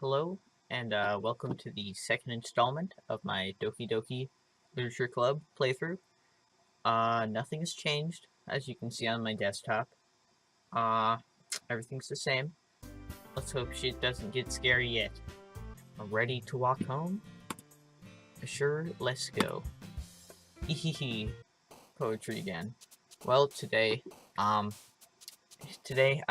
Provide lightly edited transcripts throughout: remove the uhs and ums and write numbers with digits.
Hello, and welcome to the second installment of my Doki Doki Literature Club playthrough. Nothing has changed, as you can see on my desktop. Uh, Everything's the same. Let's hope shit doesn't get scary yet. Ready to walk home? Sure, let's go. Hehehe. Poetry again. Well, today I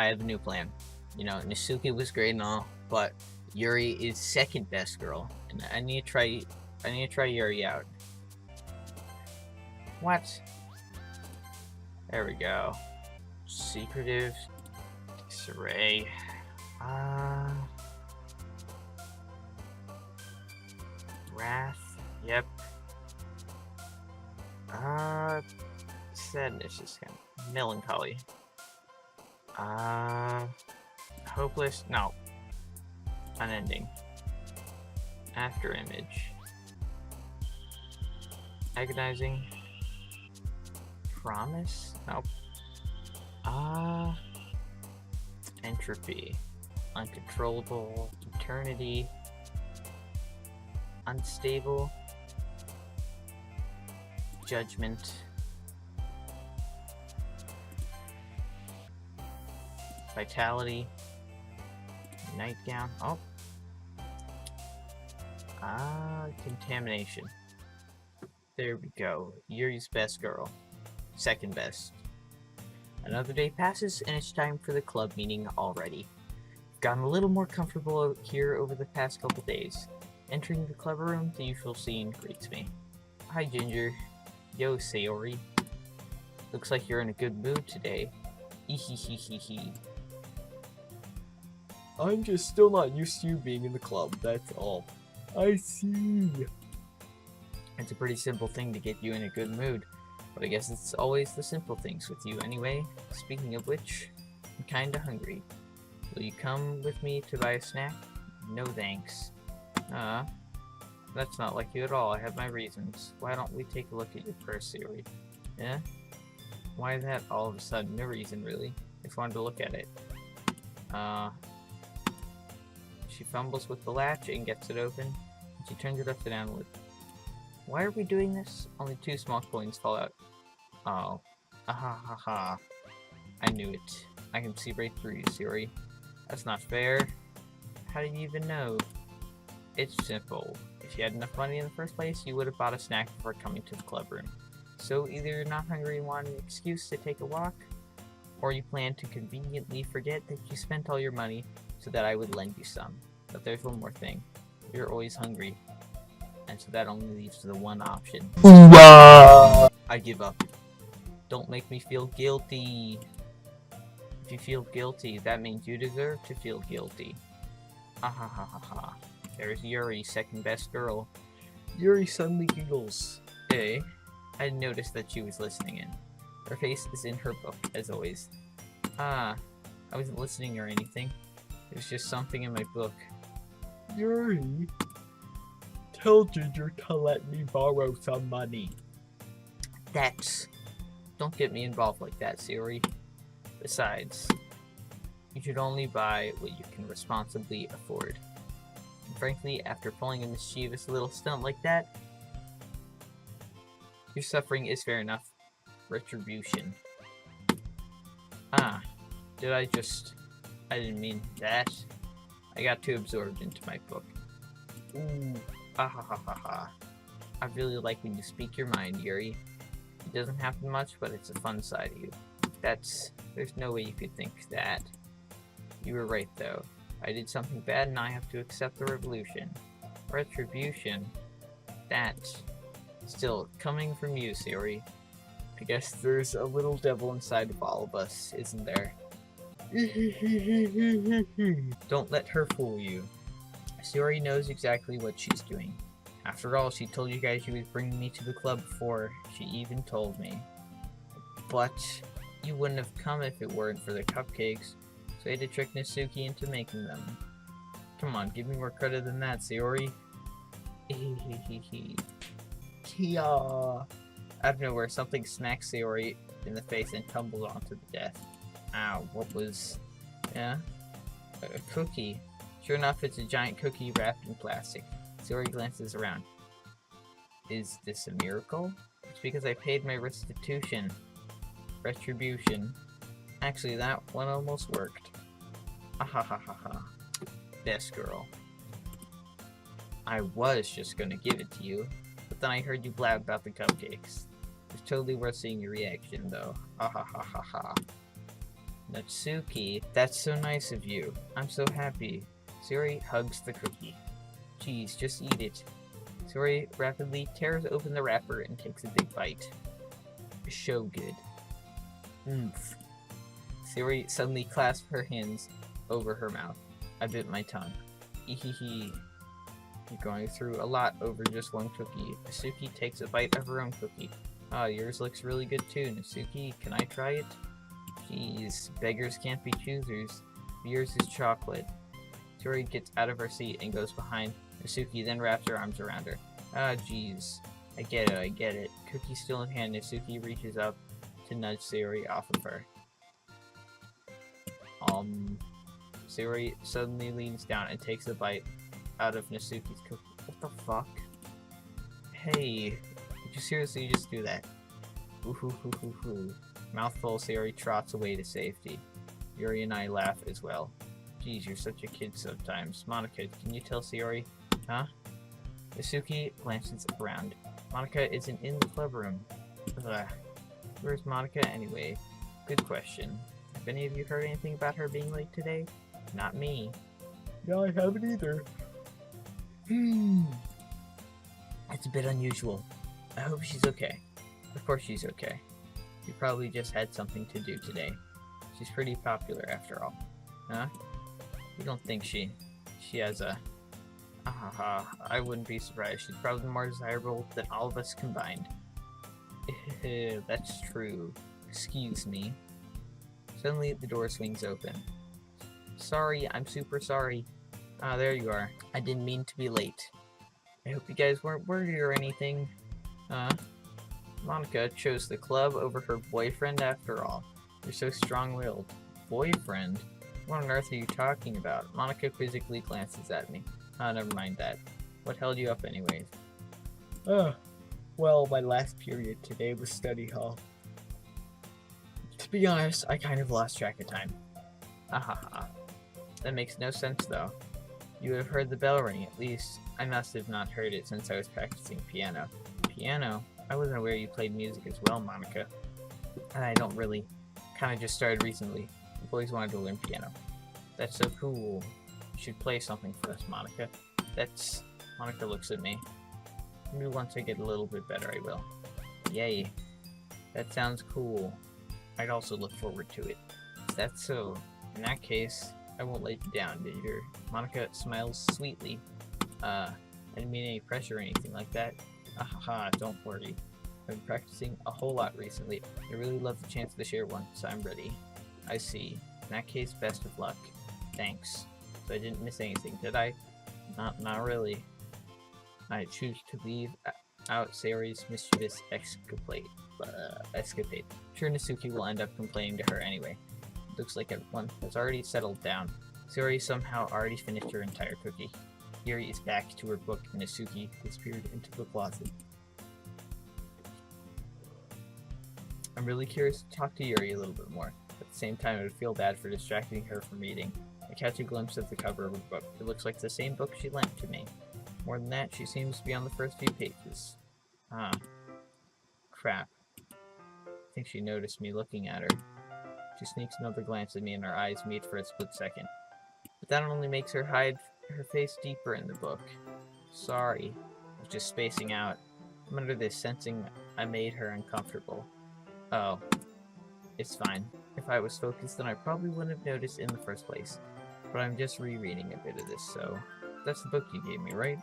have a new plan. You know, Nasuki was great and all, but Yuri is second best girl, and I need to try Yuri out. What? There we go. Secretive disarray. Wrath. Yep. Sadness is kind of melancholy. Hopeless. No. Unending. After image. Agonizing. Promise? Nope. Entropy. Uncontrollable. Eternity. Unstable. Judgment. Vitality. Nightgown. Oh. Contamination. There we go. Yuri's best girl. Second best. Another day passes, and it's time for the club meeting already. I've gotten a little more comfortable here over the past couple days. Entering the club room, the usual scene greets me. Hi, Ginger. Yo, Sayori. Looks like you're in a good mood today. Ehehehehe. I'm just still not used to you being in the club, that's all. I see. It's a pretty simple thing to get you in a good mood, but I guess it's always the simple things with you anyway. Speaking of which, I'm kinda hungry. Will you come with me to buy a snack? No thanks. That's not like you at all. I have my reasons. Why don't we take a look at your purse, Sayori? Yeah? Why that all of a sudden? No reason, really. Just wanted to look at it. She fumbles with the latch and gets it open, and she turns it upside down. Why are we doing this? Only 2 small coins fall out. Oh. Ahahaha. I knew it. I can see right through you, Sayori. That's not fair. How did you even know? It's simple. If you had enough money in the first place, you would have bought a snack before coming to the club room. So either you're not hungry and want an excuse to take a walk, or you plan to conveniently forget that you spent all your money so that I would lend you some. But there's one more thing. You're always hungry. And so that only leaves the one option. I give up. Don't make me feel guilty. If you feel guilty, that means you deserve to feel guilty. Ahahaha. There's Yuri, second best girl. Yuri suddenly giggles. Hey, I didn't notice that she was listening in. Her face is in her book, as always. I wasn't listening or anything. It was just something in my book. Yuri, tell Ginger to let me borrow some money. Don't get me involved like that, Sayori. Besides, you should only buy what you can responsibly afford. And frankly, after pulling a mischievous little stunt like that, your suffering is fair enough. Retribution. I didn't mean that. I got too absorbed into my book. Ooh, ahahaha. I really like when you speak your mind, Yuri. It doesn't happen much, but it's a fun side of you. There's no way you could think that. You were right, though. I did something bad and I have to accept the revolution. Retribution? That's still coming from you, Sayori. I guess there's a little devil inside of all of us, isn't there? Don't let her fool you. Sayori knows exactly what she's doing. After all, she told you guys she was bringing me to the club before she even told me. But you wouldn't have come if it weren't for the cupcakes, so I had to trick Nasuki into making them. Come on, give me more credit than that, Sayori. Kia. Out of nowhere, something smacks Sayori in the face and tumbles onto the desk. Ow, what was... Yeah? A cookie. Sure enough, it's a giant cookie wrapped in plastic. Sayori glances around. Is this a miracle? It's because I paid my restitution. Retribution. Actually, that one almost worked. Ahahaha. Best girl. I was just gonna give it to you, but then I heard you blab about the cupcakes. It's totally worth seeing your reaction, though. Ahahaha. Natsuki, that's so nice of you. I'm so happy. Sayori hugs the cookie. Geez, just eat it. Sayori rapidly tears open the wrapper and takes a big bite. So good. Oomph. Sayori suddenly clasped her hands over her mouth. I bit my tongue. Ehehe. You're going through a lot over just one cookie. Natsuki takes a bite of her own cookie. Ah, yours looks really good too, Natsuki. Can I try it? Jeez, beggars can't be choosers. Yours is chocolate. Sayori gets out of her seat and goes behind Natsuki, then wraps her arms around her. Ah, jeez. I get it. Cookie still in hand, Natsuki reaches up to nudge Sayori off of her. Sayori suddenly leans down and takes a bite out of Natsuki's cookie. What the fuck? Hey, did you seriously just do that? Ooh. Mouthful, Sayori trots away to safety. Yuri and I laugh as well. Geez, you're such a kid sometimes. Monica, can you tell Sayori? Huh? Natsuki glances around. Monica isn't in the club room. Ugh. Where's Monica anyway? Good question. Have any of you heard anything about her being late today? Not me. Yeah, I haven't either. It's a bit unusual. I hope she's okay. Of course she's okay. She probably just had something to do today. She's pretty popular after all. Huh? You don't think she has a... I wouldn't be surprised. She's probably more desirable than all of us combined. That's true. Excuse me. Suddenly, the door swings open. Sorry, I'm super sorry. Ah, there you are. I didn't mean to be late. I hope you guys weren't worried or anything. Monica chose the club over her boyfriend after all. You're so strong-willed. Boyfriend? What on earth are you talking about? Monica quizzically glances at me. Never mind that. What held you up anyways? Well, my last period today was study hall. To be honest, I kind of lost track of time. That makes no sense though. You would have heard the bell ring at least. I must have not heard it since I was practicing piano. Piano? I wasn't aware you played music as well, Monica. And I don't really. Kinda just started recently. I've always wanted to learn piano. That's so cool. You should play something for us, Monica. Monica looks at me. Maybe once I get a little bit better, I will. Yay. That sounds cool. I'd also look forward to it. That's so. In that case, I won't let you down, dear. Monica smiles sweetly. I didn't mean any pressure or anything like that. Don't worry. I've been practicing a whole lot recently. I really love the chance to share one, so I'm ready. I see. In that case, best of luck. Thanks. So I didn't miss anything, did I? Not really. I choose to leave out Sayori's mischievous escapade. Sure, Natsuki will end up complaining to her anyway. Looks like everyone has already settled down. Sayori somehow already finished her entire cookie. Yuri is back to her book and Natsuki disappeared into the closet. I'm really curious to talk to Yuri a little bit more. At the same time, I would feel bad for distracting her from reading. I catch a glimpse of the cover of her book. It looks like the same book she lent to me. More than that, she seems to be on the first few pages. Crap. I think she noticed me looking at her. She sneaks another glance at me and our eyes meet for a split second. But that only makes her hide her face deeper in the book. Sorry. I was just spacing out. I'm under this sensing I made her uncomfortable. Oh. It's fine. If I was focused, then I probably wouldn't have noticed in the first place. But I'm just rereading a bit of this, so... That's the book you gave me, right?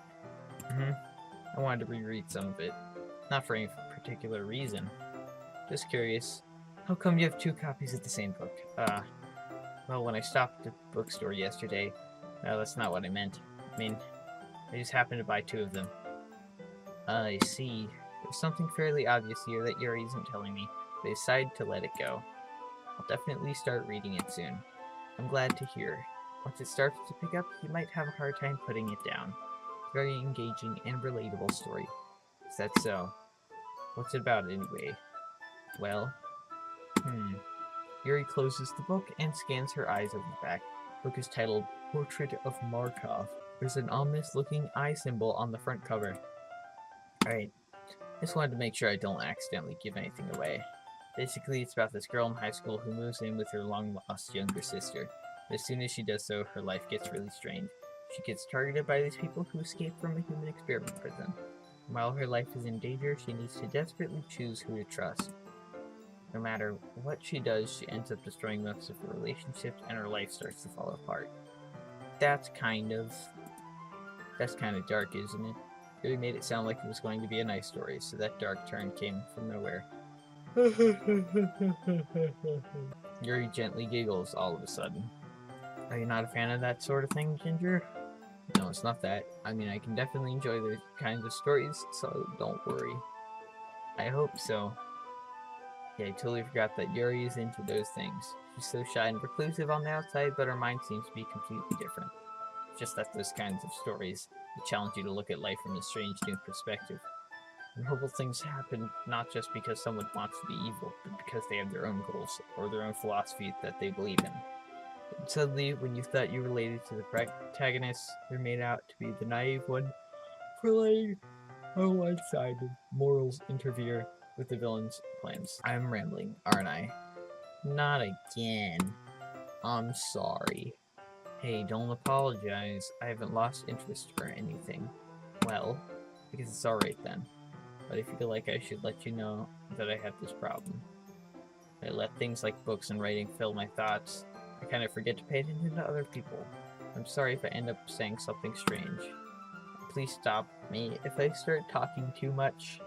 I wanted to reread some of it. Not for any particular reason. Just curious. How come you have two copies of the same book? Well, when I stopped at the bookstore yesterday... No, that's not what I meant. I mean, I just happened to buy two of them. I see. There's something fairly obvious here that Yuri isn't telling me, but I decided to let it go. I'll definitely start reading it soon. I'm glad to hear. Once it starts to pick up, you might have a hard time putting it down. It's a very engaging and relatable story. Is that so? What's it about anyway? Well, Yuri closes the book and scans her eyes over the back. The book is titled Portrait of Markov. There's an ominous-looking eye symbol on the front cover. Alright, just wanted to make sure I don't accidentally give anything away. Basically, it's about this girl in high school who moves in with her long-lost younger sister. But as soon as she does so, her life gets really strained. She gets targeted by these people who escaped from a human experiment prison. While her life is in danger, she needs to desperately choose who to trust. No matter what she does, she ends up destroying most of her relationships, and her life starts to fall apart. That's kind of dark, isn't it? Really made it sound like it was going to be a nice story, so that dark turn came from nowhere. Yuri gently giggles all of a sudden. Are you not a fan of that sort of thing, Ginger? No, it's not that. I mean, I can definitely enjoy those kinds of stories, so don't worry. I hope so. Yeah, I totally forgot that Yuri is into those things. She's so shy and reclusive on the outside, but her mind seems to be completely different. Just that those kinds of stories challenge you to look at life from a strange new perspective. And horrible things happen not just because someone wants to be evil, but because they have their own goals or their own philosophy that they believe in. And suddenly, when you thought you related to the protagonist, they're made out to be the naive one for letting a one-sided morals interfere with the villain's plans. I'm rambling, aren't I? Not again. I'm sorry. Hey, don't apologize. I haven't lost interest or anything. Well, because it's alright then. But I feel like I should let you know that I have this problem. I let things like books and writing fill my thoughts. I kind of forget to pay attention to other people. I'm sorry if I end up saying something strange. Please stop me if I start talking too much.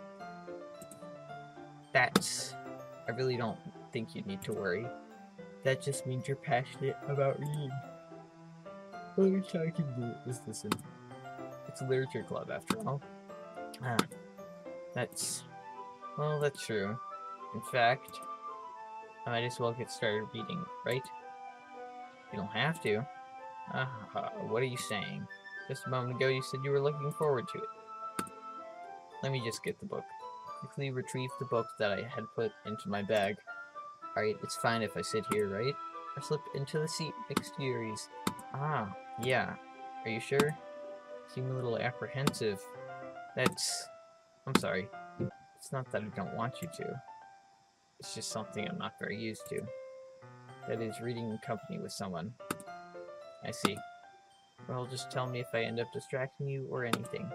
I really don't think you need to worry. That just means you're passionate about reading. The least I can do is listen. It's a literature club after all. That's true. In fact, I might as well get started reading, right? You don't have to. What are you saying? Just a moment ago you said you were looking forward to it. Let me just get the book. Quickly retrieve the book that I had put into my bag. Alright, it's fine if I sit here, right? I slip into the seat next to Yuri's. Yeah. Are you sure? Seem a little apprehensive. I'm sorry. It's not that I don't want you to. It's just something I'm not very used to. That is, reading in company with someone. I see. Well, just tell me if I end up distracting you or anything.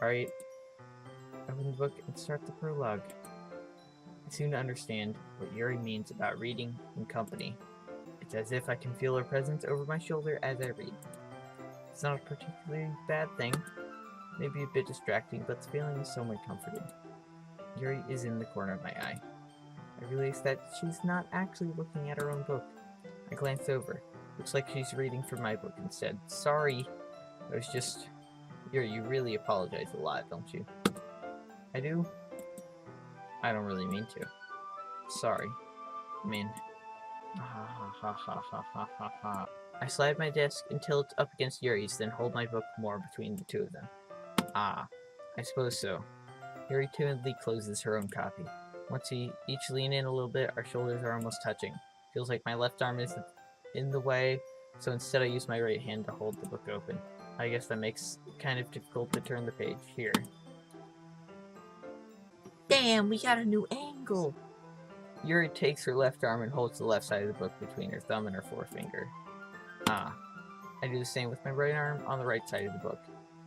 Alright. Open the book and start the prologue. I soon understand what Yuri means about reading in company. It's as if I can feel her presence over my shoulder as I read. It's not a particularly bad thing. Maybe a bit distracting, but the feeling is somewhat comforting. Yuri is in the corner of my eye. I realize that she's not actually looking at her own book. I glance over. Looks like she's reading from my book instead. Sorry. I was just... Yuri, you really apologize a lot, don't you? I do? I don't really mean to. Sorry. I mean... I slide my desk until it's up against Yuri's, then hold my book more between the two of them. I suppose so. Yuri timidly closes her own copy. Once we each lean in a little bit, our shoulders are almost touching. Feels like my left arm is in the way, so instead I use my right hand to hold the book open. I guess that makes it kind of difficult to turn the page. Here. Damn, we got a new angle! Yuri takes her left arm and holds the left side of the book between her thumb and her forefinger. I do the same with my right arm on the right side of the book.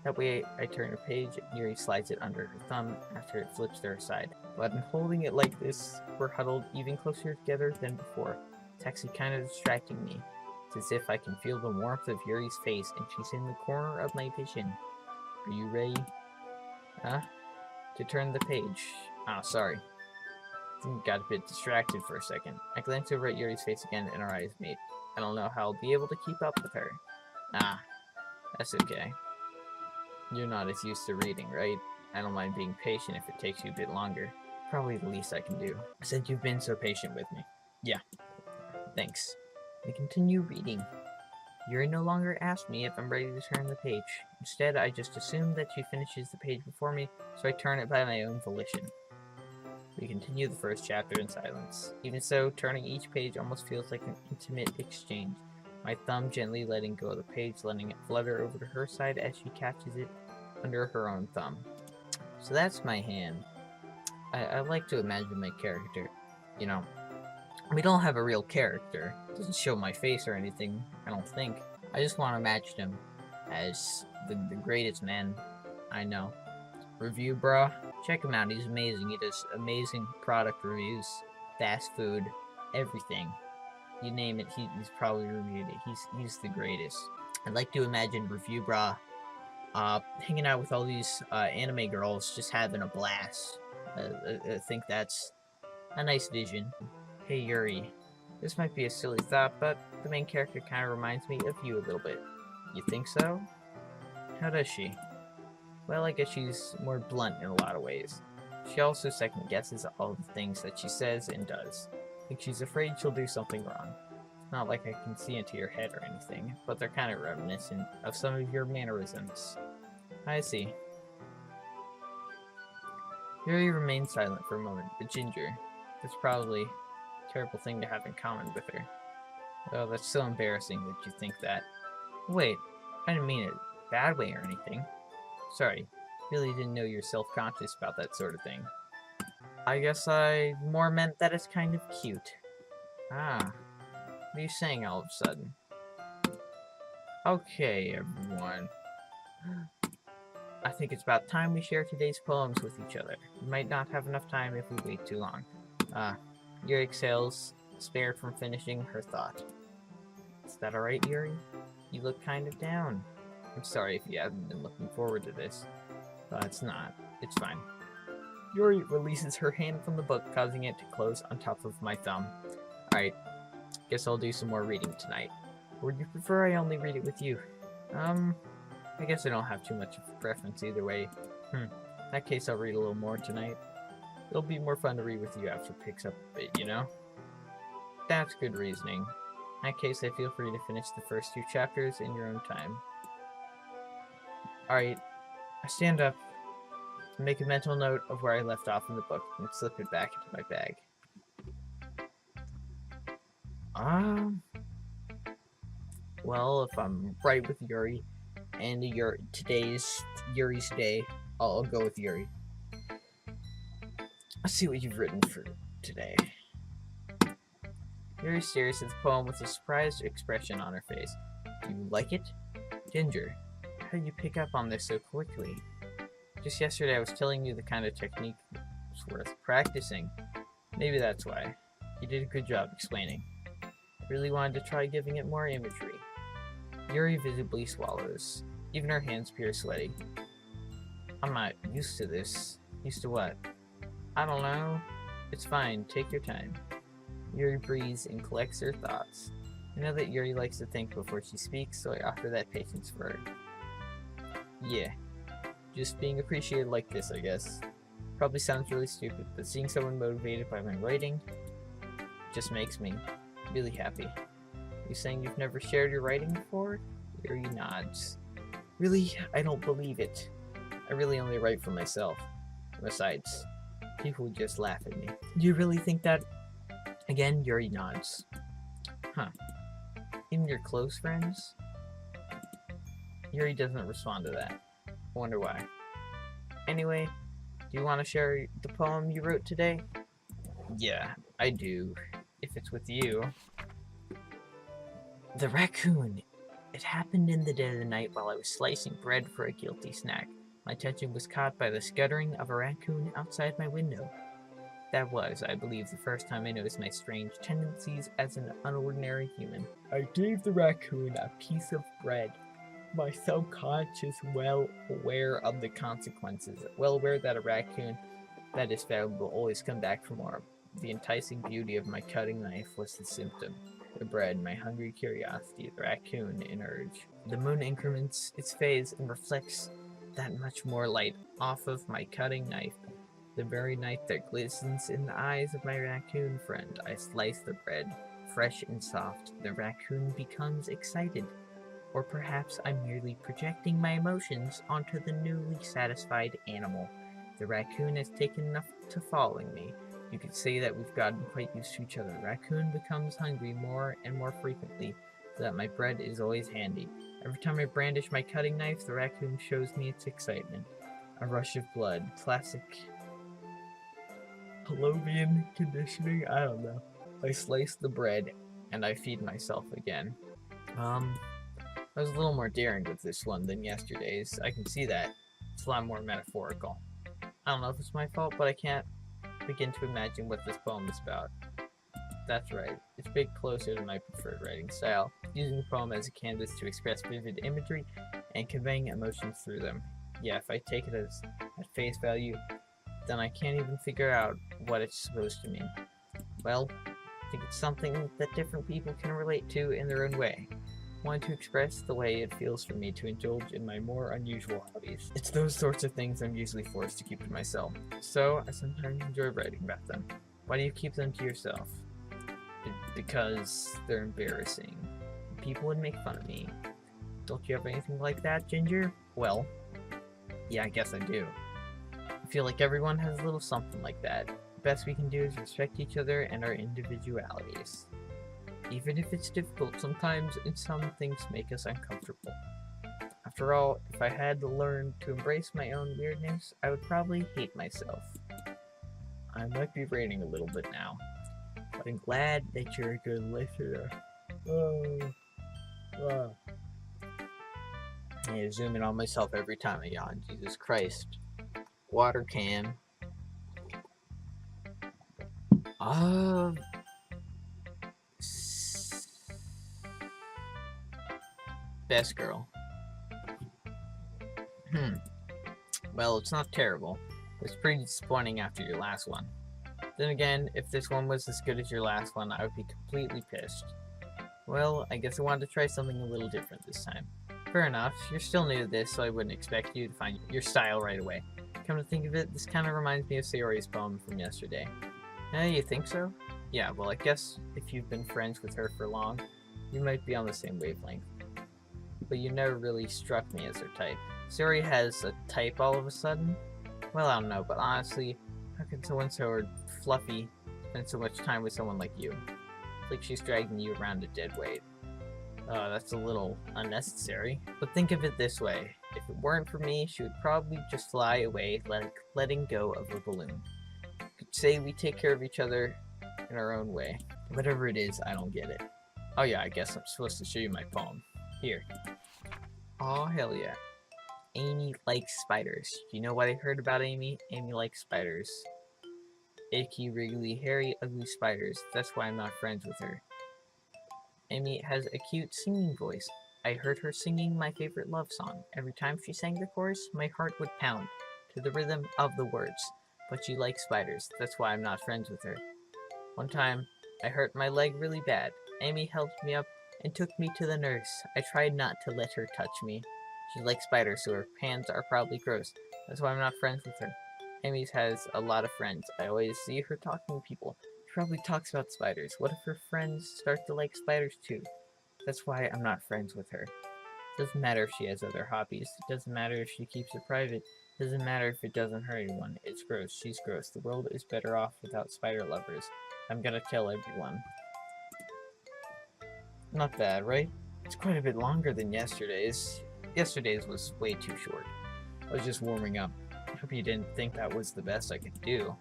That way I turn a page and Yuri slides it under her thumb after it flips to her side. But in holding it like this, we're huddled even closer together than before. It's actually kind of distracting me. It's as if I can feel the warmth of Yuri's face and she's in the corner of my vision. Are you ready? To turn the page. Sorry. Got a bit distracted for a second. I glance over at Yuri's face again and our eyes meet. I don't know how I'll be able to keep up with her. That's okay. You're not as used to reading, right? I don't mind being patient if it takes you a bit longer. Probably the least I can do. Since you've been so patient with me. Yeah. Thanks. We continue reading. Yuri no longer asks me if I'm ready to turn the page. Instead, I just assume that she finishes the page before me, so I turn it by my own volition. We continue the first chapter in silence. Even so, turning each page almost feels like an intimate exchange. My thumb gently letting go of the page, letting it flutter over to her side as she catches it under her own thumb. So that's my hand. I like to imagine my character. You know, we don't have a real character. It doesn't show my face or anything, I don't think. I just want to imagine him as the greatest man I know. Review bra? Check him out, he's amazing. He does amazing product reviews, fast food, everything. You name it, he's probably reviewed it. He's the greatest. I'd like to imagine Review bra hanging out with all these anime girls, just having a blast. I think that's a nice vision. Hey Yuri, this might be a silly thought, but the main character kind of reminds me of you a little bit. You think so? How does she? Well, I guess she's more blunt in a lot of ways. She also second guesses all the things that she says and does. Like she's afraid she'll do something wrong. It's not like I can see into your head or anything, but they're kind of reminiscent of some of your mannerisms. I see. Yuri remained silent for a moment, but Ginger, that's probably a terrible thing to have in common with her. Oh, that's so embarrassing that you think that. Wait, I didn't mean it a bad way or anything. Sorry, really didn't know you're self-conscious about that sort of thing. I guess I more meant that it's kind of cute. Ah, what are you saying all of a sudden? Okay, everyone. I think it's about time we share today's poems with each other. We might not have enough time if we wait too long. Yuri exhales, spared from finishing her thought. Is that alright, Yuri? You look kind of down. I'm sorry if you haven't been looking forward to this. It's not. It's fine. Yuri releases her hand from the book, causing it to close on top of my thumb. Alright, guess I'll do some more reading tonight. Or would you prefer I only read it with you? I guess I don't have too much of a preference either way. In that case, I'll read a little more tonight. It'll be more fun to read with you after it picks up a bit, you know? That's good reasoning. In that case, I feel free to finish the first 2 chapters in your own time. Alright, I stand up, make a mental note of where I left off in the book, and slip it back into my bag. Well, if I'm right with Yuri, and today's Yuri's day, I'll go with Yuri. Let's see what you've written for today. Yuri stares at the poem with a surprised expression on her face. Do you like it? Ginger, how did you pick up on this so quickly? Just yesterday I was telling you the kind of technique was worth practicing. Maybe that's why. You did a good job explaining. Really wanted to try giving it more imagery. Yuri visibly swallows. Even her hands appear sweaty. I'm not used to this. Used to what? I don't know. It's fine. Take your time. Yuri breathes and collects her thoughts. I know that Yuri likes to think before she speaks, so I offer that patience for her. Yeah. Just being appreciated like this, I guess. Probably sounds really stupid, but seeing someone motivated by my writing just makes me really happy. You saying you've never shared your writing before? Yuri nods. Really? I don't believe it. I really only write for myself. Besides, people just laugh at me. Do you really think that? Again, Yuri nods. Huh. Even your close friends? Yuri doesn't respond to that. I wonder why. Anyway, do you want to share the poem you wrote today? Yeah, I do. If it's with you. The raccoon. It happened in the dead of the night while I was slicing bread for a guilty snack. My attention was caught by the scuttering of a raccoon outside my window. That was, I believe, the first time I noticed my strange tendencies as an unordinary human. I gave the raccoon a piece of bread. My subconscious, well aware of the consequences, well aware that a raccoon that is found will always come back for more. The enticing beauty of my cutting knife was the symptom. The bread, my hungry curiosity, the raccoon, an urge. The moon increments its phase and reflects that much more light off of my cutting knife. The very night that glistens in the eyes of my raccoon friend, I slice the bread, fresh and soft. The raccoon becomes excited. Or perhaps I'm merely projecting my emotions onto the newly satisfied animal. The raccoon has taken enough to following me. You could say that we've gotten quite used to each other. Raccoon becomes hungry more and more frequently, so that my bread is always handy. Every time I brandish my cutting knife, the raccoon shows me its excitement. A rush of blood. Classic Pavlovian conditioning? I don't know. I slice the bread, and I feed myself again. I was a little more daring with this one than yesterday's. I can see that. It's a lot more metaphorical. I don't know if it's my fault, but I can't begin to imagine what this poem is about. That's right, it's a bit closer to my preferred writing style, using the poem as a canvas to express vivid imagery and conveying emotions through them. Yeah, if I take it as at face value, then I can't even figure out what it's supposed to mean. Well, I think it's something that different people can relate to in their own way. I want to express the way it feels for me to indulge in my more unusual hobbies. It's those sorts of things I'm usually forced to keep to myself, so I sometimes enjoy writing about them. Why do you keep them to yourself? Because they're embarrassing. People would make fun of me. Don't you have anything like that, Ginger? Well, yeah, I guess I do. I feel like everyone has a little something like that. The best we can do is respect each other and our individualities. Even if it's difficult sometimes, and some things make us uncomfortable. After all, if I had to learn to embrace my own weirdness, I would probably hate myself. I might be raining a little bit now, but I'm glad that you're a good listener. I need to zoom in on myself every time I yawn. Jesus Christ. Water can. Best girl. Well, it's not terrible. It's pretty disappointing after your last one. Then again, if this one was as good as your last one, I would be completely pissed. Well, I guess I wanted to try something a little different this time. Fair enough, you're still new to this, so I wouldn't expect you to find your style right away. Come to think of it, this kind of reminds me of Sayori's poem from yesterday. You think so? Yeah, well, I guess if you've been friends with her for long, you might be on the same wavelength. But you never really struck me as her type. Sayori has a type all of a sudden? Well, I don't know, but honestly, how can someone so fluffy spend so much time with someone like you? It's like she's dragging you around a dead weight. That's a little unnecessary. But think of it this way. If it weren't for me, she would probably just fly away, like letting go of a balloon. You could say we take care of each other in our own way. Whatever it is, I don't get it. Oh yeah, I guess I'm supposed to show you my poem. Here. Oh, hell yeah. Amy likes spiders. Do you know what I heard about Amy? Amy likes spiders. Icky, wriggly, hairy, ugly spiders. That's why I'm not friends with her. Amy has a cute singing voice. I heard her singing my favorite love song. Every time she sang the chorus, my heart would pound to the rhythm of the words. But she likes spiders. That's why I'm not friends with her. One time, I hurt my leg really bad. Amy helped me up and took me to the nurse. I tried not to let her touch me. She likes spiders, so her hands are probably gross. That's why I'm not friends with her. Amy has a lot of friends. I always see her talking to people. She probably talks about spiders. What if her friends start to like spiders too? That's why I'm not friends with her. It doesn't matter if she has other hobbies. It doesn't matter if she keeps it private. It doesn't matter if it doesn't hurt anyone. It's gross. She's gross. The world is better off without spider lovers. I'm gonna tell everyone. Not bad, right? It's quite a bit longer than yesterday's. Yesterday's was way too short. I was just warming up. I hope you didn't think that was the best I could do.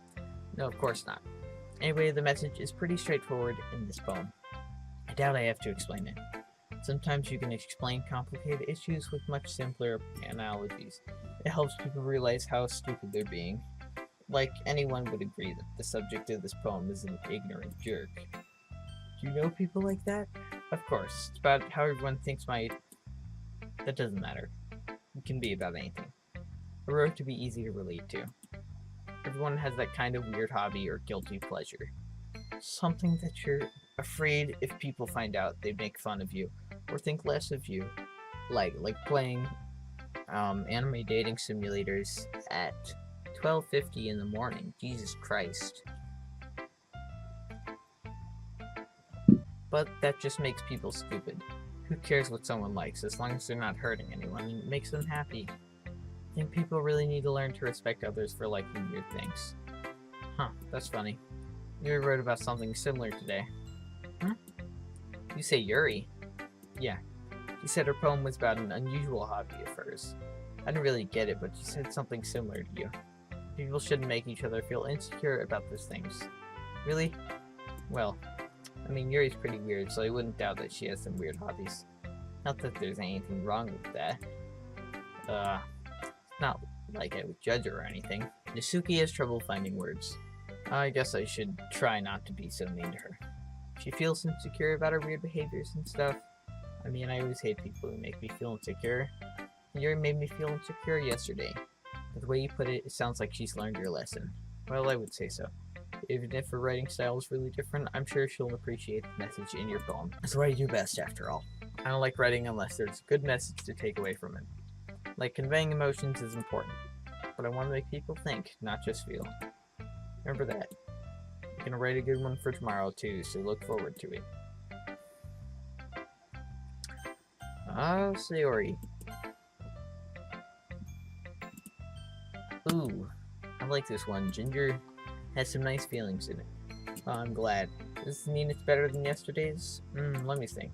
No, of course not. Anyway, the message is pretty straightforward in this poem. I doubt I have to explain it. Sometimes you can explain complicated issues with much simpler analogies. It helps people realize how stupid they're being. Like, anyone would agree that the subject of this poem is an ignorant jerk. Do you know people like that? Of course. It's about how everyone thinks That doesn't matter. It can be about anything. I wrote to be easy to relate to. Everyone has that kind of weird hobby or guilty pleasure. Something that you're afraid if people find out they'd make fun of you or think less of you. Like playing anime dating simulators at 12:50 in the morning. Jesus Christ. But that just makes people stupid. Who cares what someone likes, as long as they're not hurting anyone and it makes them happy? I think people really need to learn to respect others for liking weird things. Huh, that's funny. Yuri wrote about something similar today. Huh? You say Yuri? Yeah. She said her poem was about an unusual hobby of hers. I didn't really get it, but she said something similar to you. People shouldn't make each other feel insecure about those things. Really? Well, I mean, Yuri's pretty weird, so I wouldn't doubt that she has some weird hobbies. Not that there's anything wrong with that. It's not like I would judge her or anything. Nasuki has trouble finding words. I guess I should try not to be so mean to her. She feels insecure about her weird behaviors and stuff. I mean, I always hate people who make me feel insecure. Yuri made me feel insecure yesterday. But the way you put it, it sounds like she's learned your lesson. Well, I would say so. Even if her writing style is really different, I'm sure she'll appreciate the message in your poem. That's what I do best, after all. I don't like writing unless there's a good message to take away from it. Like, conveying emotions is important, but I want to make people think, not just feel. Remember that. I'm gonna write a good one for tomorrow, too, so look forward to it. Oh, Sayori. Ooh, I like this one. Ginger has some nice feelings in it. Well, I'm glad. Does this mean it's better than yesterday's? Let me think.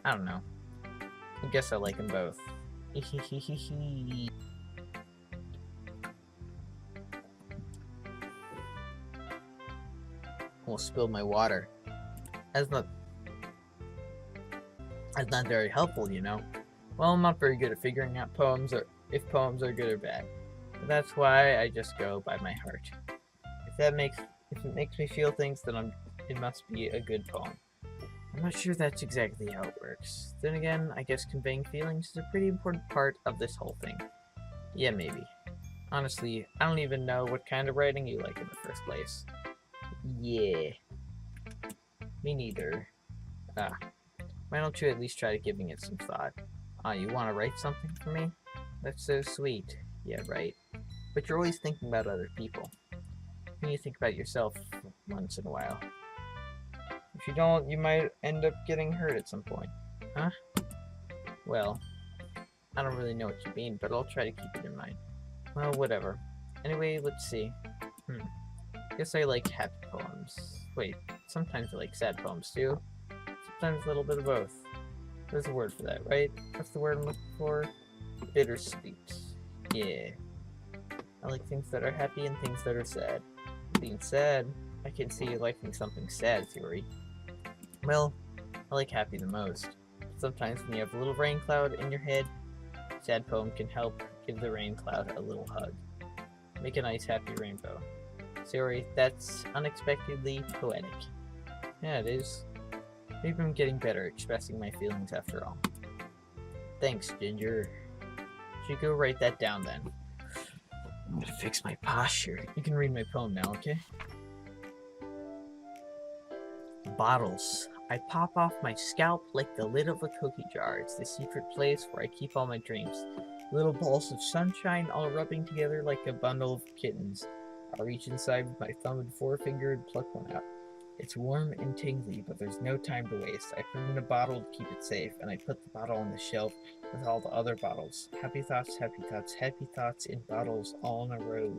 I don't know. I guess I like them both. Almost spilled my water. That's not very helpful, you know. Well, I'm not very good at figuring out if poems are good or bad. But that's why I just go by my heart. If it makes me feel things, then it must be a good poem. I'm not sure that's exactly how it works. Then again, I guess conveying feelings is a pretty important part of this whole thing. Yeah, maybe. Honestly, I don't even know what kind of writing you like in the first place. Yeah. Me neither. Why don't you at least try giving it some thought? You want to write something for me? That's so sweet. Yeah, right. But you're always thinking about other people. You need to think about yourself once in a while. If you don't, you might end up getting hurt at some point. Huh? Well, I don't really know what you mean, but I'll try to keep it in mind. Well, whatever. Anyway, let's see. Guess I like happy poems. Wait, sometimes I like sad poems too. Sometimes a little bit of both. There's a word for that, right? What's the word I'm looking for? Bittersweet. Yeah. I like things that are happy and things that are sad. Being sad, I can see you liking something sad, Theory. Well, I like happy the most. Sometimes when you have a little rain cloud in your head, a sad poem can help give the rain cloud a little hug. Make a nice happy rainbow. Theory, that's unexpectedly poetic. Yeah, it is. Maybe I'm getting better at expressing my feelings after all. Thanks, Ginger. Should go write that down then. I'm gonna fix my posture. You can read my poem now, okay? Bottles. I pop off my scalp like the lid of a cookie jar. It's the secret place where I keep all my dreams. Little balls of sunshine all rubbing together like a bundle of kittens. I'll reach inside with my thumb and forefinger and pluck one out. It's warm and tingly, but there's no time to waste. I put it in a bottle to keep it safe, and I put the bottle on the shelf with all the other bottles. Happy thoughts, happy thoughts, happy thoughts in bottles all in a row.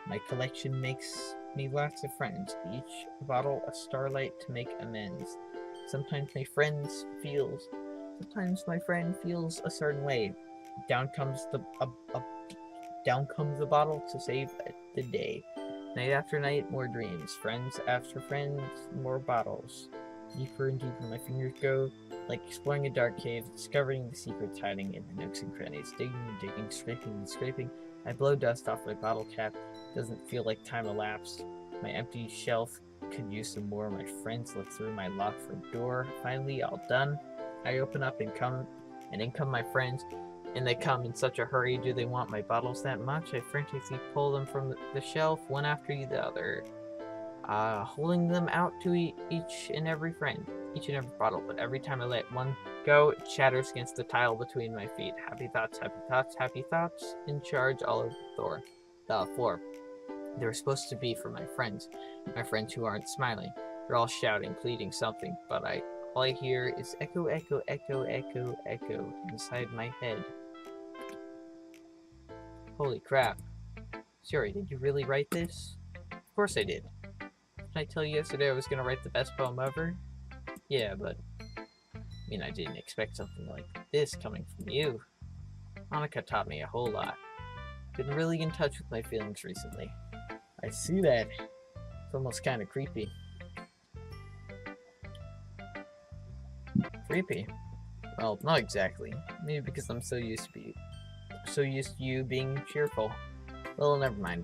My collection makes me lots of friends, each bottle a starlight to make amends. Sometimes my friend feels a certain way. Down comes the bottle to save the day. Night after night, more dreams. Friends after friends, more bottles. Deeper and deeper my fingers go, like exploring a dark cave, discovering the secrets hiding in the nooks and crannies. Digging and digging, scraping and scraping. I blow dust off my bottle cap. Doesn't feel like time elapsed. My empty shelf could use some more. My friends look through my locked front door. Finally, all done. I open up and in come my friends. And they come in such a hurry. Do they want my bottles that much? I frantically pull them from the shelf, one after the other, holding them out to each and every bottle. But every time I let one go, it shatters against the tile between my feet. Happy thoughts, happy thoughts, happy thoughts in charge all over the floor. They were supposed to be for my friends who aren't smiling. They're all shouting, pleading something, but I All I hear is echo, echo, echo, echo, echo inside my head. Holy crap. Siri, did you really write this? Of course I did. Didn't I tell you yesterday I was gonna write the best poem ever? Yeah, but I didn't expect something like this coming from you. Monica taught me a whole lot. Been really in touch with my feelings recently. I see that. It's almost kind of creepy. Creepy? Well, not exactly. Maybe because I'm so used to you being cheerful. Well, never mind.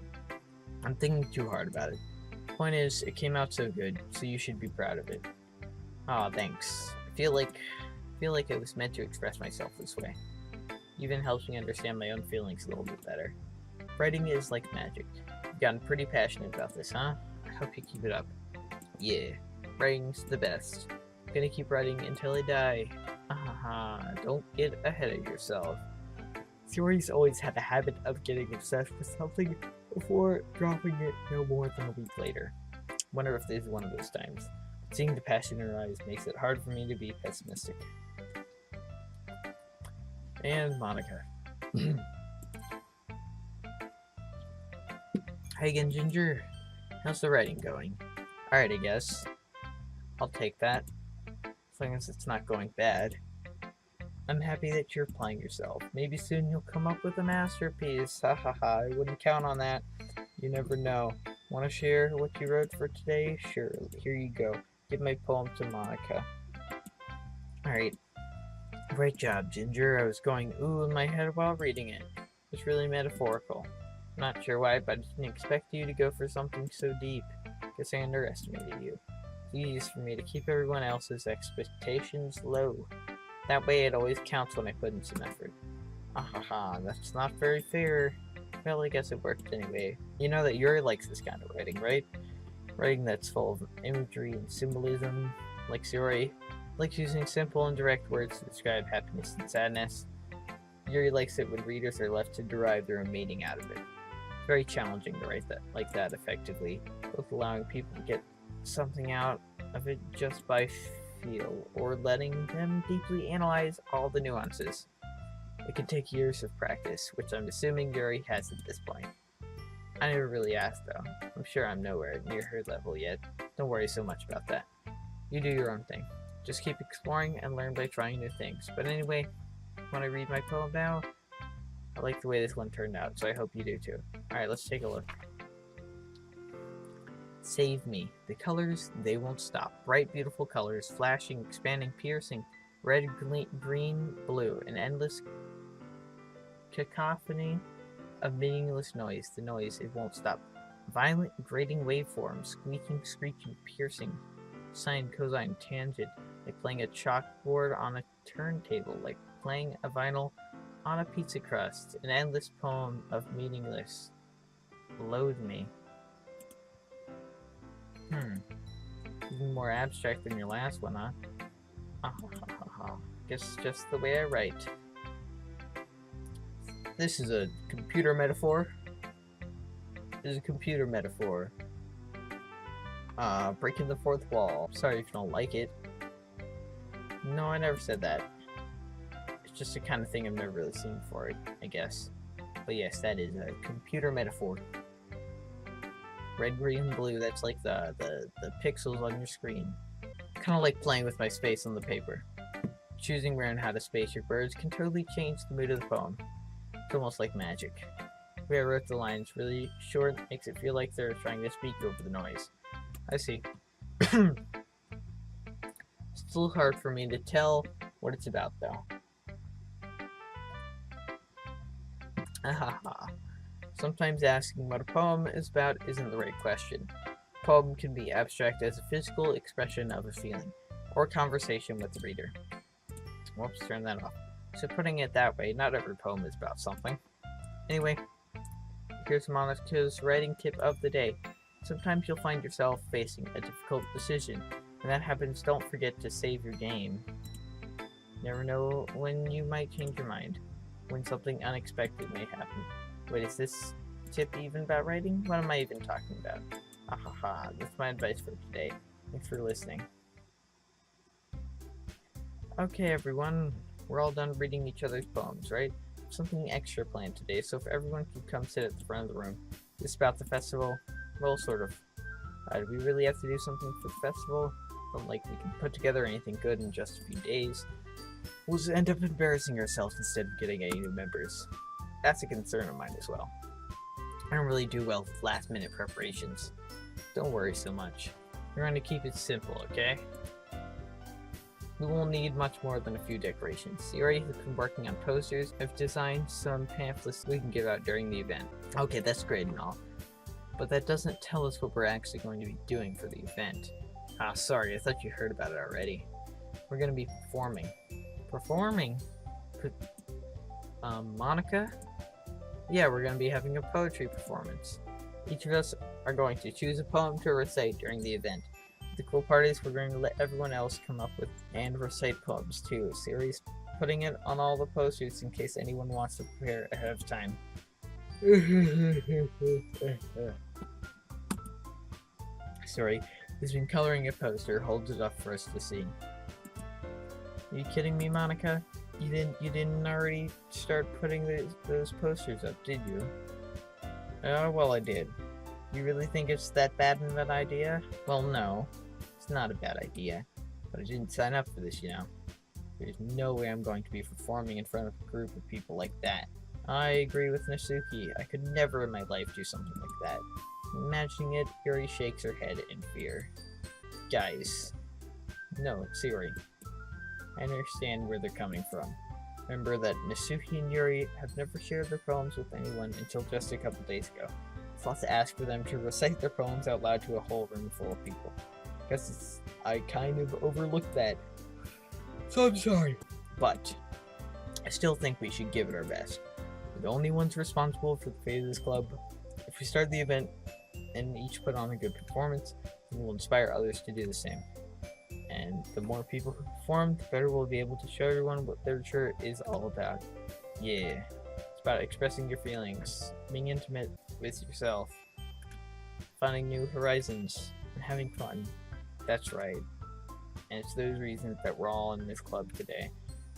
I'm thinking too hard about it. Point is, it came out so good, so you should be proud of it. Aw, thanks. I feel like I was meant to express myself this way. Even helps me understand my own feelings a little bit better. Writing is like magic. You've gotten pretty passionate about this, huh? I hope you keep it up. Yeah, writing's the best. I'm gonna keep writing until I die. Don't get ahead of yourself. Siri's always had the habit of getting obsessed with something before dropping it no more than a week later. Wonder if this is one of those times. Seeing the passion in her eyes makes it hard for me to be pessimistic. And Monica. Hi again, Ginger. How's the writing going? Alright, I guess. I'll take that. As long as it's not going bad. I'm happy that you're applying yourself. Maybe soon you'll come up with a masterpiece. Ha ha ha, I wouldn't count on that. You never know. Want to share what you wrote for today? Sure, here you go. Give my poem to Monica. Alright. Great job, Ginger. I was going ooh in my head while reading it. It's really metaphorical. Not sure why, but I didn't expect you to go for something so deep. Guess I underestimated you. It's easy for me to keep everyone else's expectations low. That way it always counts when I put in some effort. That's not very fair. Well, I guess it worked anyway. You know that Yuri likes this kind of writing, right? Writing that's full of imagery and symbolism, like Yuri. Likes using simple and direct words to describe happiness and sadness. Yuri likes it when readers are left to derive their own meaning out of it. It's very challenging to write that like that effectively, both allowing people to get something out of it just by feel, or letting them deeply analyze all the nuances. It can take years of practice, which I'm assuming Yuri has at this point. I never really asked though. I'm sure I'm nowhere near her level yet. Don't worry so much about that. You do your own thing. Just keep exploring and learn by trying new things. But anyway, when I read my poem now, I like the way this one turned out, so I hope you do too. Alright, let's take a look. Save me. The colors, they won't stop. Bright, beautiful colors, flashing, expanding, piercing. Red, green, blue. An endless cacophony of meaningless noise. The noise, it won't stop. Violent, grating waveforms. Squeaking, screeching, piercing. Sine, cosine, tangent. Like playing a chalkboard on a turntable. Like playing a vinyl on a pizza crust. An endless poem of meaningless. Loathe me. Even more abstract than your last one, huh? Guess just the way I write. This is a computer metaphor. This is a computer metaphor. Breaking the fourth wall. Sorry if you don't like it. No, I never said that. It's just the kind of thing I've never really seen before, I guess. But yes, that is a computer metaphor. Red, green, blue, that's like the pixels on your screen. Kind of like playing with my space on the paper. Choosing where and how to space your words can totally change the mood of the poem. It's almost like magic. The way I wrote the lines really short makes it feel like they're trying to speak over the noise. I see. Still hard for me to tell what it's about, though. Sometimes asking what a poem is about isn't the right question. A poem can be abstract as a physical expression of a feeling, or conversation with the reader. Whoops, turn that off. So putting it that way, not every poem is about something. Anyway, here's Monica's writing tip of the day. Sometimes you'll find yourself facing a difficult decision. When that happens, don't forget to save your game. Never know when you might change your mind. When something unexpected may happen. Wait, is this tip even about writing? What am I even talking about? That's my advice for today. Thanks for listening. Okay, everyone, we're all done reading each other's poems, right? Something extra planned today, so if everyone could come sit at the front of the room. This about the festival? Well, sort of. Do we really have to do something for the festival? Don't like we can put together anything good in just a few days. We'll just end up embarrassing ourselves instead of getting any new members. That's a concern of mine as well. I don't really do well with last-minute preparations. Don't worry so much. We're going to keep it simple, okay? We won't need much more than a few decorations. Yuri has been working on posters. I've designed some pamphlets we can give out during the event. Okay, that's great and all, but that doesn't tell us what we're actually going to be doing for the event. Ah, sorry, I thought you heard about it already. We're going to be performing. Performing? Monica? Yeah, we're going to be having a poetry performance. Each of us are going to choose a poem to recite during the event. The cool part is we're going to let everyone else come up with and recite poems too. Siri's putting it on all the posters in case anyone wants to prepare ahead of time. Sorry, he's been coloring a poster, holds it up for us to see. Are you kidding me, Monica? You didn't already start putting those posters up, did you? Oh, well, I did. You really think it's that bad of an idea? Well, no. It's not a bad idea. But I didn't sign up for this, you know. There's no way I'm going to be performing in front of a group of people like that. I agree with Natsuki. I could never in my life do something like that. Imagining it, Yuri shakes her head in fear. Guys. No, Siri. I understand where they're coming from. Remember that Natsuki and Yuri have never shared their poems with anyone until just a couple days ago. It's not to ask for them to recite their poems out loud to a whole room full of people. I kind of overlooked that. So I'm sorry. But I still think we should give it our best. We're the only ones responsible for the fate of this club. If we start the event and each put on a good performance, then we'll inspire others to do the same. And the more people who perform, the better we'll be able to show everyone what literature is all about. Yeah. It's about expressing your feelings, being intimate with yourself, finding new horizons, and having fun. That's right. And it's those reasons that we're all in this club today.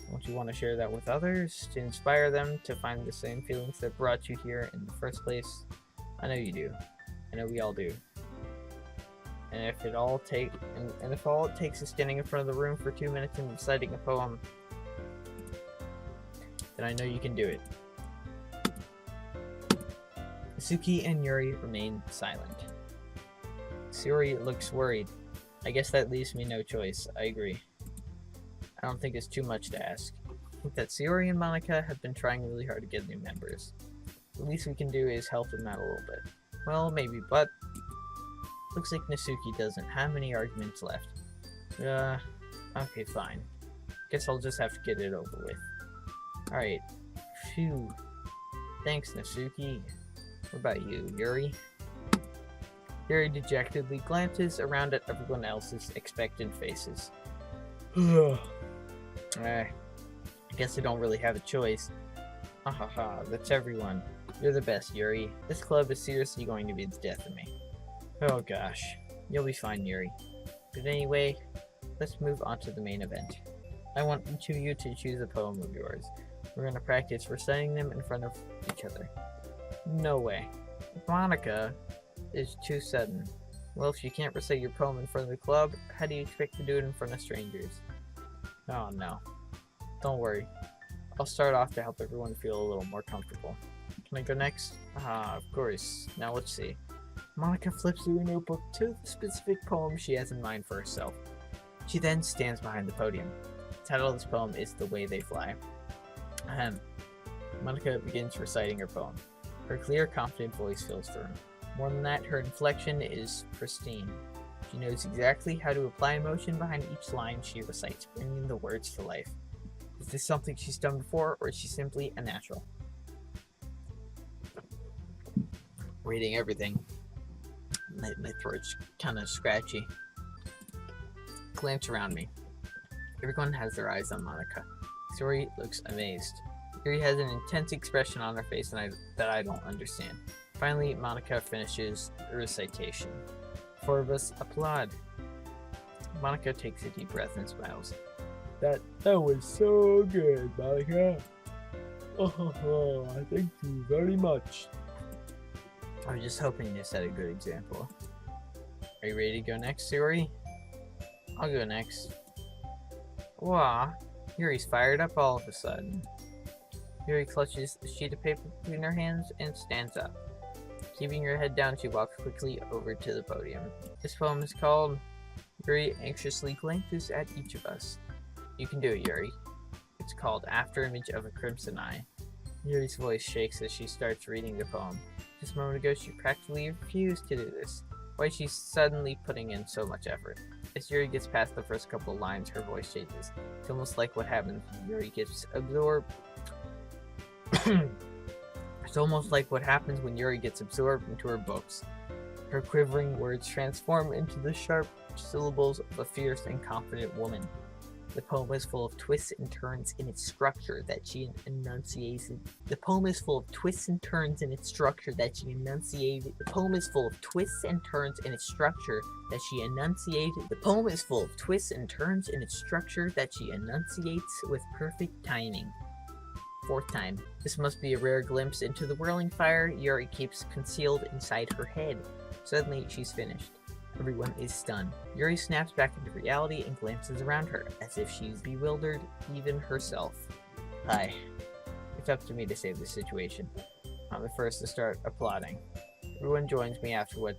Don't you want to share that with others to inspire them to find the same feelings that brought you here in the first place? I know you do. I know we all do. And if all it takes is standing in front of the room for 2 minutes and reciting a poem, then I know you can do it. Suki and Yuri remain silent. Yuri looks worried. I guess that leaves me no choice. I agree. I don't think it's too much to ask. I think that Sayori and Monica have been trying really hard to get new members. The least we can do is help them out a little bit. Well, maybe, but looks like Natsuki doesn't have any arguments left. Okay, fine. Guess I'll just have to get it over with. Alright. Phew. Thanks, Natsuki. What about you, Yuri? Yuri dejectedly glances around at everyone else's expectant faces. I guess I don't really have a choice. Ahaha, that's everyone. You're the best, Yuri. This club is seriously going to be the death of me. Oh gosh. You'll be fine, Yuri. But anyway, let's move on to the main event. I want each of you to choose a poem of yours. We're going to practice reciting them in front of each other. No way. Monica is too sudden. Well, if you can't recite your poem in front of the club, how do you expect to do it in front of strangers? Oh no. Don't worry. I'll start off to help everyone feel a little more comfortable. Can I go next? Of course. Now let's see. Monica flips through her notebook to the specific poem she has in mind for herself. She then stands behind the podium. The title of this poem is The Way They Fly. Monica begins reciting her poem. Her clear, confident voice fills the room. More than that, her inflection is pristine. She knows exactly how to apply emotion behind each line she recites, bringing the words to life. Is this something she's done before, or is she simply a natural? Reading everything. My throat's kind of scratchy. Glance around me. Everyone has their eyes on Monica. Sayori looks amazed. Yuri has an intense expression on her face that I don't understand. Finally, Monica finishes the recitation. Four of us applaud. Monica takes a deep breath and smiles. That was so good, Monica. Oh, thank you very much. I was just hoping you set a good example. Are you ready to go next, Yuri? I'll go next. Wah! Yuri's fired up all of a sudden. Yuri clutches a sheet of paper between her hands and stands up. Keeping her head down, she walks quickly over to the podium. This poem is called Yuri anxiously glances at each of us. You can do it, Yuri. It's called Afterimage of a Crimson Eye. Yuri's voice shakes as she starts reading the poem. Just a moment ago, she practically refused to do this. Why is she suddenly putting in so much effort? As Yuri gets past the first couple of lines, her voice changes. It's almost like what happens when Yuri gets absorbed. It's almost like what happens when Yuri gets absorbed into her books. Her quivering words transform into the sharp syllables of a fierce and confident woman. The poem is full of twists and turns in its structure that she enunciated. The poem is full of twists and turns in its structure that she enunciated. The poem is full of twists and turns in its structure that she enunciated. The poem is full of twists and turns in its structure that she enunciates with perfect timing. Fourth time. This must be a rare glimpse into the whirling fire Yuri keeps concealed inside her head. Suddenly, she's finished. Everyone is stunned. Yuri snaps back into reality and glances around her, as if she's bewildered even herself. Hi. It's up to me to save the situation. I'm the first to start applauding. Everyone joins me afterward.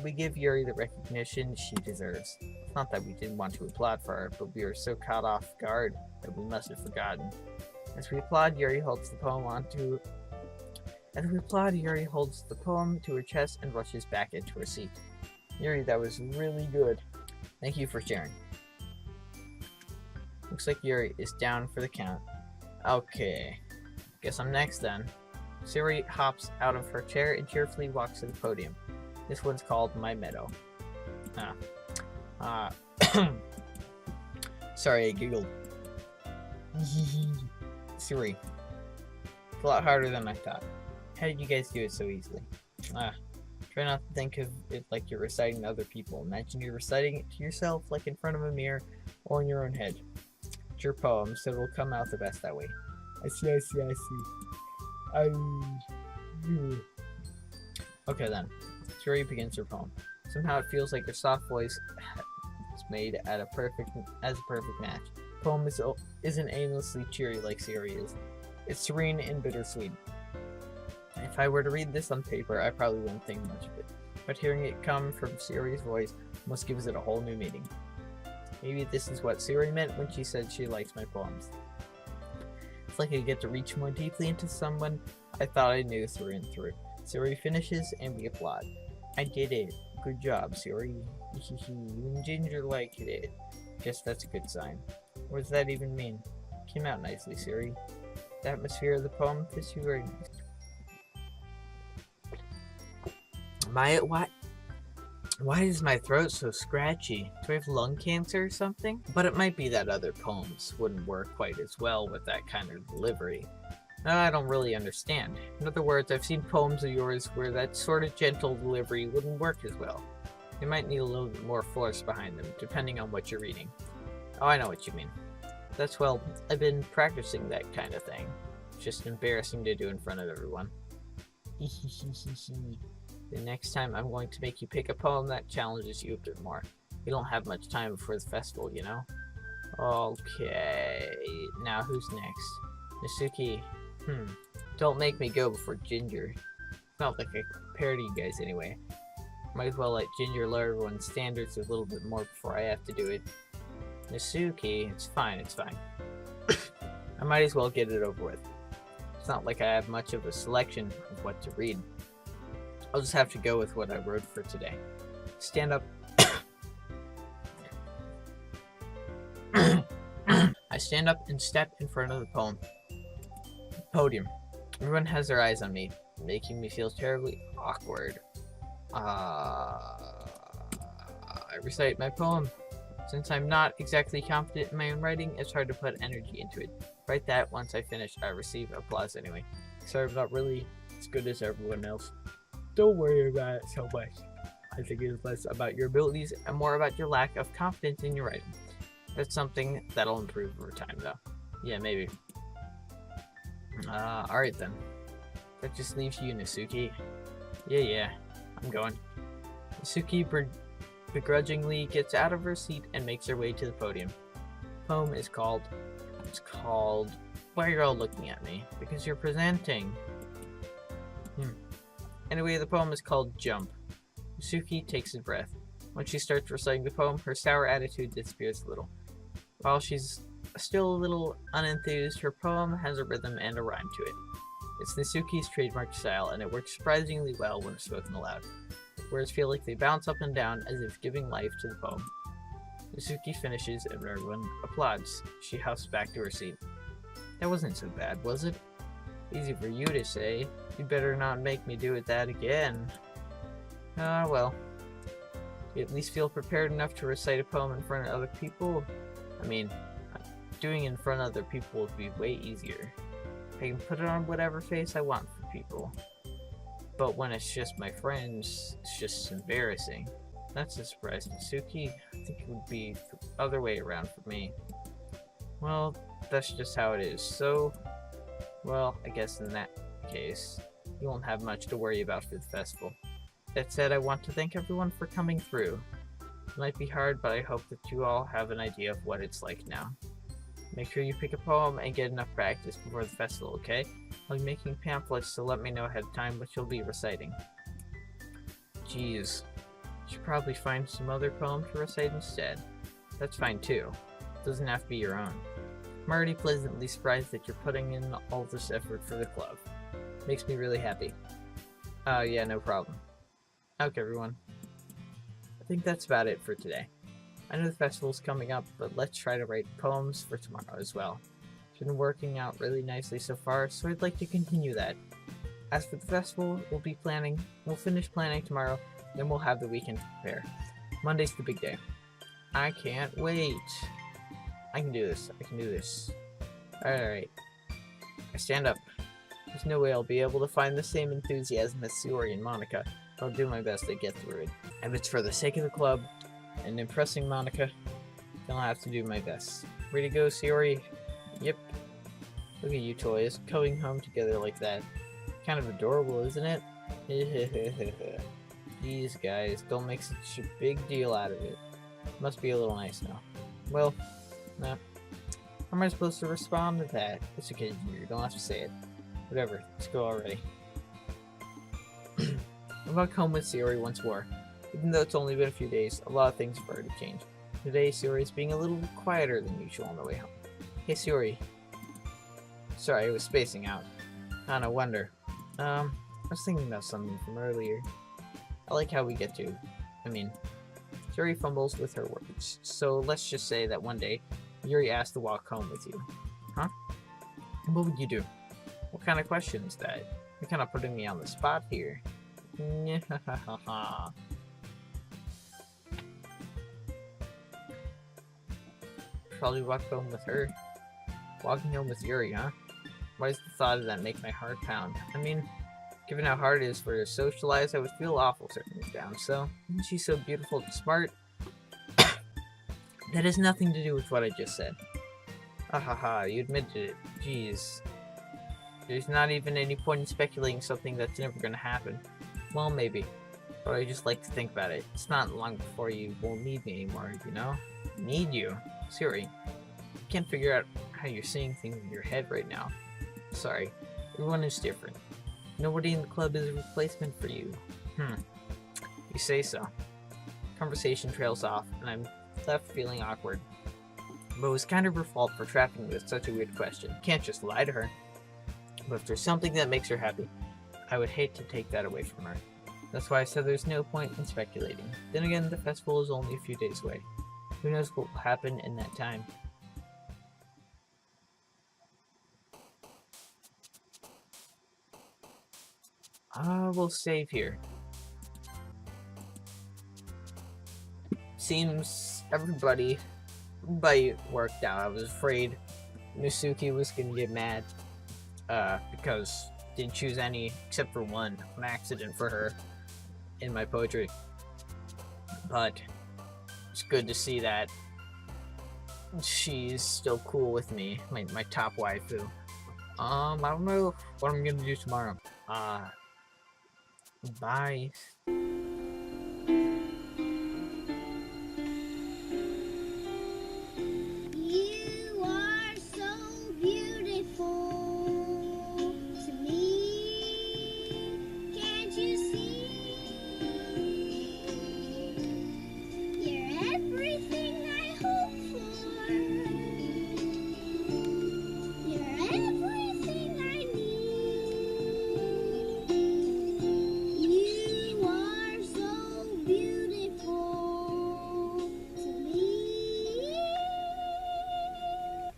We give Yuri the recognition she deserves. It's not that we didn't want to applaud for her, but we were so caught off guard that we must have forgotten. As we applaud, Yuri holds the poem to her chest and rushes back into her seat. Yuri, that was really good. Thank you for sharing. Looks like Yuri is down for the count. Okay. Guess I'm next then. Yuri hops out of her chair and cheerfully walks to the podium. This one's called My Meadow. Sorry, I giggled. Yuri. It's a lot harder than I thought. How did you guys do it so easily? Try not to think of it like you're reciting to other people. Imagine you're reciting it to yourself, like in front of a mirror or in your own head. It's your poem, so it'll come out the best that way. I see. Okay then. Yuri begins her poem. Somehow it feels like your soft voice is made as a perfect match. The poem isn't aimlessly cheery like Yuri is. It's serene and bittersweet. If I were to read this on paper, I probably wouldn't think much of it. But hearing it come from Yuri's voice almost gives it a whole new meaning. Maybe this is what Yuri meant when she said she likes my poems. It's like I get to reach more deeply into someone I thought I knew through and through. Yuri finishes and we applaud. I did it. Good job, Yuri. You and Ginger liked it. Guess that's a good sign. What does that even mean? Came out nicely, Yuri. The atmosphere of the poem fits you very nice. Why is my throat so scratchy? Do I have lung cancer or something? But it might be that other poems wouldn't work quite as well with that kind of delivery. I don't really understand. In other words, I've seen poems of yours where that sort of gentle delivery wouldn't work as well. You might need a little bit more force behind them, depending on what you're reading. Oh, I know what you mean. I've been practicing that kind of thing. It's just embarrassing to do in front of everyone. The next time I'm going to make you pick a poem that challenges you a bit more. We don't have much time before the festival, you know? Okay, now who's next? Nasuki. Don't make me go before Ginger. It's not like I compared to you guys anyway. Might as well let Ginger lower everyone's standards a little bit more before I have to do it. Nasuki, it's fine. I might as well get it over with. It's not like I have much of a selection of what to read. I'll just have to go with what I wrote for today. Stand up. I stand up and step in front of the podium. Everyone has their eyes on me, making me feel terribly awkward. I recite my poem. Since I'm not exactly confident in my own writing, it's hard to put energy into it. Write that once I finish, I receive applause anyway. Sorry, I'm not really as good as everyone else. Don't worry about it so much. I think it is less about your abilities and more about your lack of confidence in your writing. That's something that'll improve over time, though. Yeah, maybe. Alright then. That just leaves you, Nasuki. Yeah, I'm going. Nasuki begrudgingly gets out of her seat and makes her way to the podium. Poem is called... It's called... Why are you all looking at me? Because you're presenting. Anyway, the poem is called Jump. Nasuki takes a breath. When she starts reciting the poem, her sour attitude disappears a little. While she's still a little unenthused, her poem has a rhythm and a rhyme to it. It's Nasuki's trademark style, and it works surprisingly well when spoken aloud. The words feel like they bounce up and down as if giving life to the poem. Nasuki finishes and everyone applauds. She huffs back to her seat. That wasn't so bad, was it? Easy for you to say. You'd better not make me do that again. Well. You at least feel prepared enough to recite a poem in front of other people? I mean, doing it in front of other people would be way easier. I can put it on whatever face I want for people. But when it's just my friends, it's just embarrassing. That's a surprise, Nasuki. I think it would be the other way around for me. Well, that's just how it is. So, well, I guess in that case, you won't have much to worry about for the festival. That said, I want to thank everyone for coming through. It might be hard, but I hope that you all have an idea of what it's like now. Make sure you pick a poem and get enough practice before the festival, okay? I'll be making pamphlets, so let me know ahead of time what you'll be reciting. Jeez. Should probably find some other poem to recite instead. That's fine too. It doesn't have to be your own. I'm already pleasantly surprised that you're putting in all this effort for the club. Makes me really happy. Yeah, no problem. Okay, everyone. I think that's about it for today. I know the festival's coming up, but let's try to write poems for tomorrow as well. It's been working out really nicely so far, so I'd like to continue that. As for the festival, we'll finish planning tomorrow, then we'll have the weekend to prepare. Monday's the big day. I can't wait. I can do this. Alright. I stand up. There's no way I'll be able to find the same enthusiasm as Sayori and Monica, but I'll do my best to get through it. If it's for the sake of the club, and impressing Monica, then I'll have to do my best. Ready to go, Sayori? Yep. Look at you toys, going home together like that. Kind of adorable, isn't it? These guys don't make such a big deal out of it. Must be a little nice now. Well, nah. How am I supposed to respond to that? It's okay, you don't have to say it. Whatever, let's go already. I'm back home with Sayori once more. Even though it's only been a few days, a lot of things have already changed. Today, Sayori's being a little quieter than usual on the way home. Hey, Sayori. Sorry, I was spacing out. No wonder. I was thinking about something from earlier. I like how we get to... Sayori fumbles with her words. So let's just say that one day, Yuri asked to walk home with you. Huh? What would you do? What kind of question is that? You're kind of putting me on the spot here. Probably walk home with her. Walking home with Yuri, huh? Why does the thought of that make my heart pound? Given how hard it is for her to socialize, I would feel awful turning her down, so... Isn't she so beautiful and smart? That has nothing to do with what I just said. You admitted it. Jeez. There's not even any point in speculating something that's never gonna happen. Well, maybe. But I just like to think about it. It's not long before you won't need me anymore, you know? Need you? Sayori, I can't figure out how you're seeing things in your head right now. Sorry. Everyone is different. Nobody in the club is a replacement for you. You say so. Conversation trails off, and I'm left feeling awkward. But it was kind of her fault for trapping me with such a weird question. Can't just lie to her. But if there's something that makes her happy, I would hate to take that away from her. That's why I said there's no point in speculating. Then again, the festival is only a few days away. Who knows what will happen in that time? We'll save here. Seems everybody worked out. I was afraid Nasuki was gonna get mad because didn't choose any except for one, an accident for her in my poetry. But it's good to see that she's still cool with me, my top waifu. I don't know what I'm gonna do tomorrow. Bye.